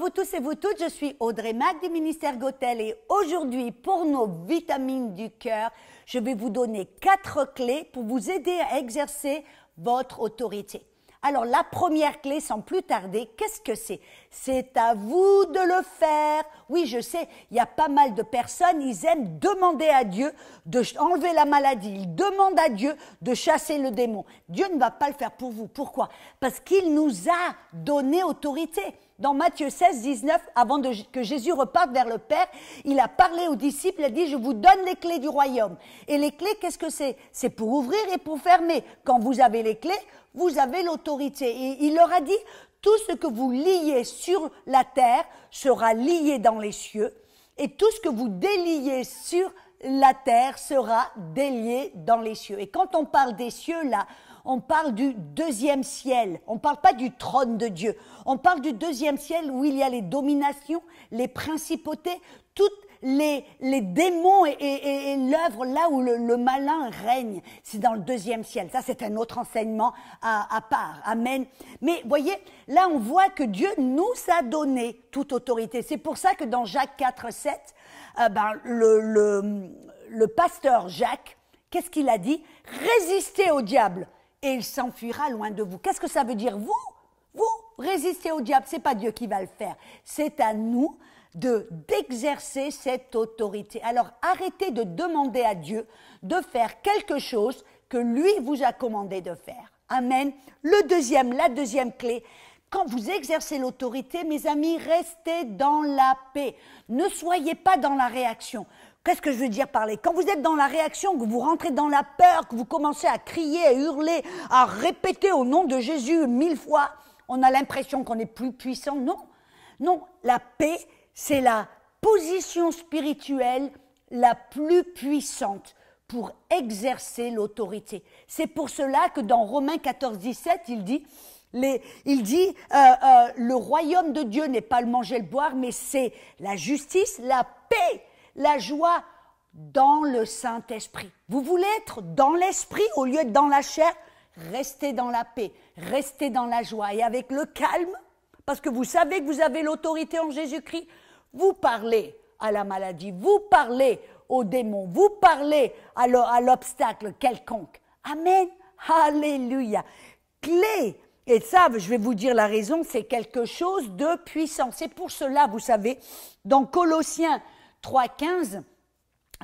vous tous et vous toutes, je suis Audrey Mac du ministère Gotel et aujourd'hui, pour nos vitamines du cœur, je vais vous donner 4 clés pour vous aider à exercer votre autorité. Alors, la première clé, sans plus tarder, qu'est-ce que c'est? C'est à vous de le faire. Oui, je sais, il y a pas mal de personnes, ils aiment demander à Dieu d'enlever la maladie. Ils demandent à Dieu de chasser le démon. Dieu ne va pas le faire pour vous. Pourquoi? Parce qu'il nous a donné autorité. Dans Matthieu 16, 19, avant que Jésus reparte vers le Père, il a parlé aux disciples, il a dit « Je vous donne les clés du royaume ». Et les clés, qu'est-ce que c'est? C'est pour ouvrir et pour fermer. Quand vous avez les clés, vous avez l'autorité. Et il leur a dit « Tout ce que vous liez sur la terre sera lié dans les cieux, et tout ce que vous déliez sur la terre sera délié dans les cieux. » Et quand on parle des cieux, là, on parle du deuxième ciel. On ne parle pas du trône de Dieu. On parle du deuxième ciel où il y a les dominations, les principautés, toutes les démons et l'œuvre là où le malin règne. C'est dans le deuxième ciel. Ça, c'est un autre enseignement à part. Amen. Mais voyez, là, on voit que Dieu nous a donné toute autorité. C'est pour ça que dans Jacques 4, 7, le pasteur Jacques, qu'est-ce qu'il a dit? Résistez au diable et il s'enfuira loin de vous. Qu'est-ce que ça veut dire? Vous résistez au diable, c'est pas Dieu qui va le faire. C'est à nous d'exercer cette autorité. Alors arrêtez de demander à Dieu de faire quelque chose que lui vous a commandé de faire. Amen. La deuxième clé, quand vous exercez l'autorité, mes amis, restez dans la paix. Ne soyez pas dans la réaction. Qu'est-ce que je veux dire par là? Quand vous êtes dans la réaction, que vous rentrez dans la peur, que vous commencez à crier, à hurler, à répéter au nom de Jésus 1000 fois, on a l'impression qu'on est plus puissant. Non, la paix, c'est la position spirituelle la plus puissante pour exercer l'autorité. C'est pour cela que dans Romains 14, 17, il dit le royaume de Dieu n'est pas le manger et le boire, mais c'est la justice, la paix, la joie dans le Saint-Esprit. Vous voulez être dans l'esprit au lieu d'être dans la chair? Restez dans la paix, restez dans la joie et avec le calme, parce que vous savez que vous avez l'autorité en Jésus-Christ. Vous parlez à la maladie, vous parlez aux démons, vous parlez à l'obstacle quelconque. Amen. Alléluia. Clé. Et ça, je vais vous dire la raison, c'est quelque chose de puissant. C'est pour cela, vous savez, dans Colossiens 3,15,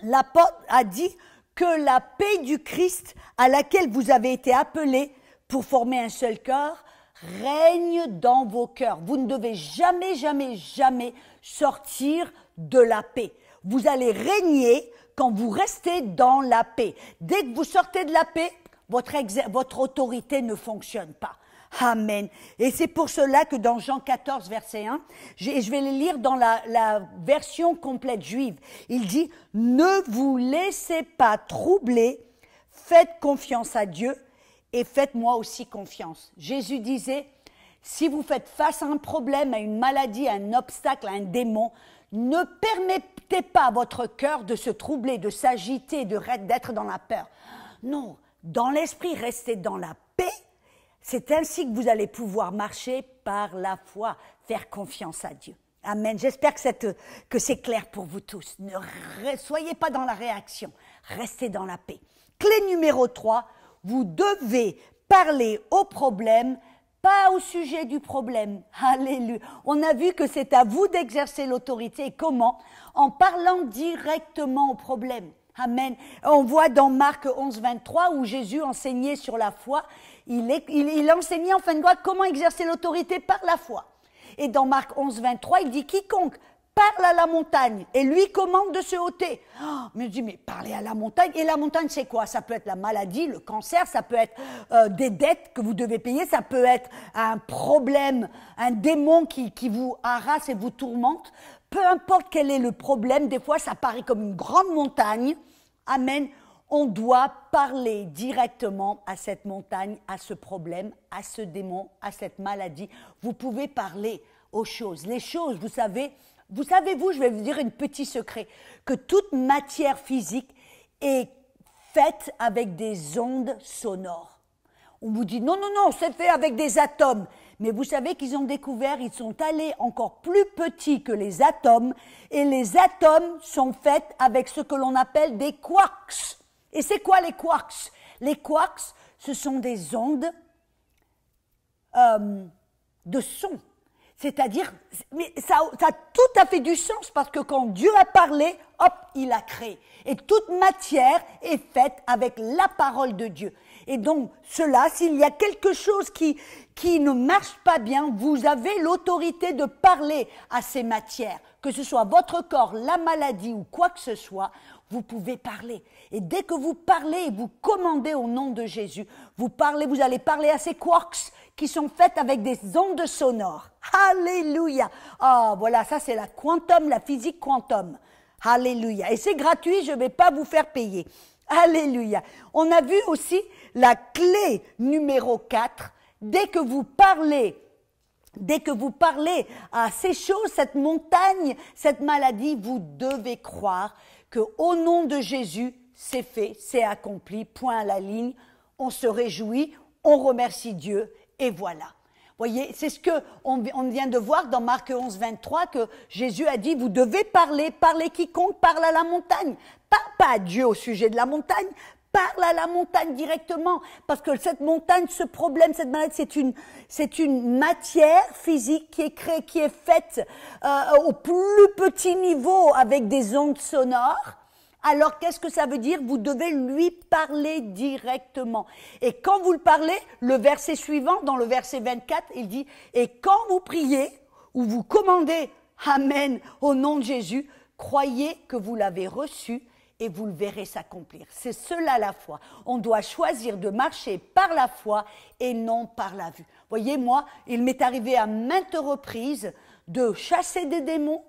l'apôtre a dit que la paix du Christ à laquelle vous avez été appelés pour former un seul corps règne dans vos cœurs. Vous ne devez jamais sortir de la paix. Vous allez régner quand vous restez dans la paix. Dès que vous sortez de la paix, votre autorité ne fonctionne pas. Amen. Et c'est pour cela que dans Jean 14, verset 1, je vais les lire dans la version complète juive, il dit « Ne vous laissez pas troubler, faites confiance à Dieu et faites-moi aussi confiance. » Jésus disait « Si vous faites face à un problème, à une maladie, à un obstacle, à un démon, ne permettez pas à votre cœur de se troubler, de s'agiter, d'être dans la peur. Non, dans l'esprit, restez dans la paix. C'est ainsi que vous allez pouvoir marcher par la foi, faire confiance à Dieu. Amen. J'espère que c'est clair pour vous tous. Ne soyez pas dans la réaction, restez dans la paix. Clé numéro 3, vous devez parler au problème, pas au sujet du problème. Alléluia. On a vu que c'est à vous d'exercer l'autorité. Et comment? En parlant directement au problème. Amen. On voit dans Marc 11, 23 où Jésus enseignait sur la foi. Il enseignait en fin de compte comment exercer l'autorité par la foi. Et dans Marc 11, 23, il dit « Quiconque parle à la montagne et lui commande de se ôter. » Mais je dis « Mais parler à la montagne ?» Et la montagne, c'est quoi? Ça peut être la maladie, le cancer, ça peut être des dettes que vous devez payer, ça peut être un problème, un démon qui vous harasse et vous tourmente. Peu importe quel est le problème, des fois ça paraît comme une grande montagne. Amen. On doit parler directement à cette montagne, à ce problème, à ce démon, à cette maladie. Vous pouvez parler aux choses. Les choses, vous savez, je vais vous dire un petit secret, que toute matière physique est faite avec des ondes sonores. On vous dit non, c'est fait avec des atomes. Mais vous savez qu'ils ont découvert, ils sont allés encore plus petits que les atomes, et les atomes sont faits avec ce que l'on appelle des quarks. Et c'est quoi les quarks? Les quarks, ce sont des ondes de son. C'est-à-dire, mais ça a tout à fait du sens parce que quand Dieu a parlé, hop, il a créé. Et toute matière est faite avec la parole de Dieu. Et donc, cela, s'il y a quelque chose qui ne marche pas bien, vous avez l'autorité de parler à ces matières. Que ce soit votre corps, la maladie ou quoi que ce soit, vous pouvez parler. Et dès que vous parlez et vous commandez au nom de Jésus, vous allez parler à ces quarks qui sont faites avec des ondes sonores. Alléluia. Ah, voilà, ça c'est la physique quantum. Alléluia. Et c'est gratuit, je ne vais pas vous faire payer. Alléluia. On a vu aussi la clé numéro 4. Dès que vous parlez à ces choses, cette montagne, cette maladie, vous devez croire qu'au nom de Jésus, c'est fait, c'est accompli, point à la ligne, on se réjouit, on remercie Dieu, et voilà. Voyez, c'est ce qu'on vient de voir dans Marc 11, 23, que Jésus a dit, vous devez parler quiconque parle à la montagne. Pas à Dieu au sujet de la montagne, parle à la montagne directement, parce que cette montagne, ce problème, cette maladie, c'est une matière physique qui est faite au plus petit niveau avec des ondes sonores. Alors, qu'est-ce que ça veut dire? Vous devez lui parler directement. Et quand vous le parlez, le verset suivant, dans le verset 24, il dit, et quand vous priez, ou vous commandez, Amen, au nom de Jésus, croyez que vous l'avez reçu et vous le verrez s'accomplir. C'est cela la foi. On doit choisir de marcher par la foi et non par la vue. Voyez, moi, il m'est arrivé à maintes reprises de chasser des démons,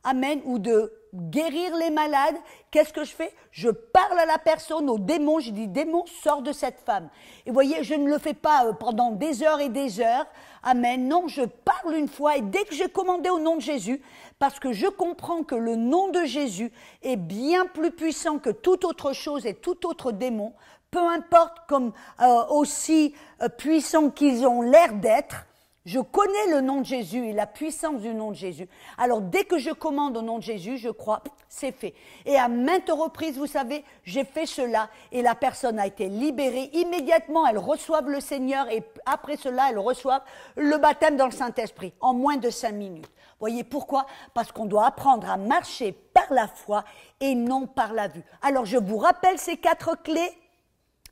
Amen, ou de guérir les malades. Qu'est-ce que je fais? Je parle à la personne, au démon, je dis, démon, sors de cette femme. Et voyez, je ne le fais pas pendant des heures et des heures. Amen. Non, je parle une fois et dès que j'ai commandé au nom de Jésus, parce que je comprends que le nom de Jésus est bien plus puissant que toute autre chose et tout autre démon, peu importe comme aussi puissants qu'ils ont l'air d'être. Je connais le nom de Jésus et la puissance du nom de Jésus. Alors, dès que je commande au nom de Jésus, je crois, c'est fait. Et à maintes reprises, vous savez, j'ai fait cela et la personne a été libérée. Immédiatement, elles reçoivent le Seigneur et après cela, elles reçoivent le baptême dans le Saint-Esprit en moins de 5 minutes. Voyez pourquoi? Parce qu'on doit apprendre à marcher par la foi et non par la vue. Alors, je vous rappelle ces 4 clés.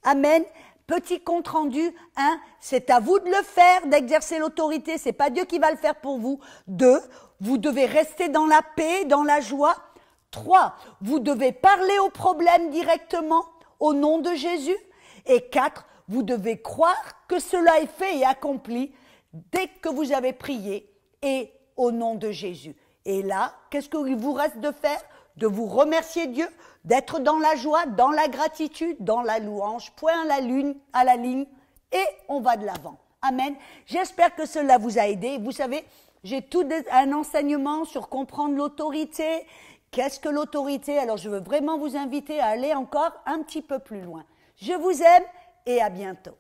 Amen. Petit compte rendu, 1, c'est à vous de le faire, d'exercer l'autorité, c'est pas Dieu qui va le faire pour vous. 2, vous devez rester dans la paix, dans la joie. 3, vous devez parler au problème directement au nom de Jésus. Et 4, vous devez croire que cela est fait et accompli dès que vous avez prié et au nom de Jésus. Et là, qu'est-ce qu'il vous reste de faire? De vous remercier Dieu, d'être dans la joie, dans la gratitude, dans la louange, point à la ligne, et on va de l'avant. Amen. J'espère que cela vous a aidé. Vous savez, j'ai tout un enseignement sur comprendre l'autorité. Qu'est-ce que l'autorité? Alors, je veux vraiment vous inviter à aller encore un petit peu plus loin. Je vous aime et à bientôt.